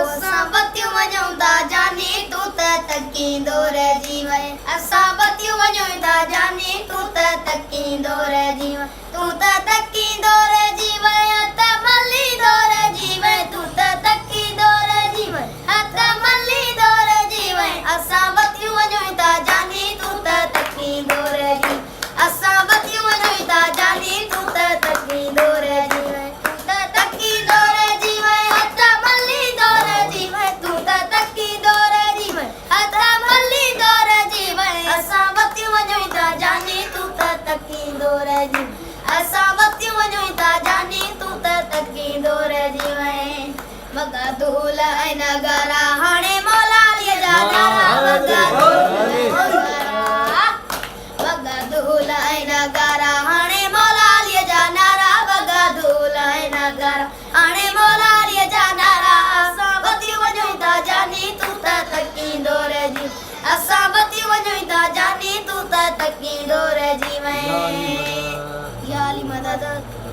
असां बतियूं वञूं था जानी तूं त तकींदो रहिजी वएं। असां बतियूं वञूं था जानी तूं त तकींदो रहिजी वएं। तूं त तकींदो रहिजी वएं हथ मलींदो रहिजी वएं। तूं त तकींदो रहिजी वएं हथ मलींदो रहिजी वएं। असां बतियूं वञूं था जानी तूं त तकींदो रहिजी। असां बतियूं वञूं था जानी तूं त तकींदो रहिजी वएं। असां बतियूं वञूं था जानी तूं त तकींदो रहिजी वएं। वॻा धूल ऐं नगारा हाणे मौलालीअ जा नारा। वॻा धूल ऐं नगारा हाणे मौलालीअ जा नारा। वॻा धूल ऐं नगारा हाणे मौलालीअ जा नारा। असां बतियूं वञूं था जानी तूं त तकींदो रहिजी। असां बतियूं वञूं था जानी तूं त तकींदो रहिजी वएं। या अली मदद।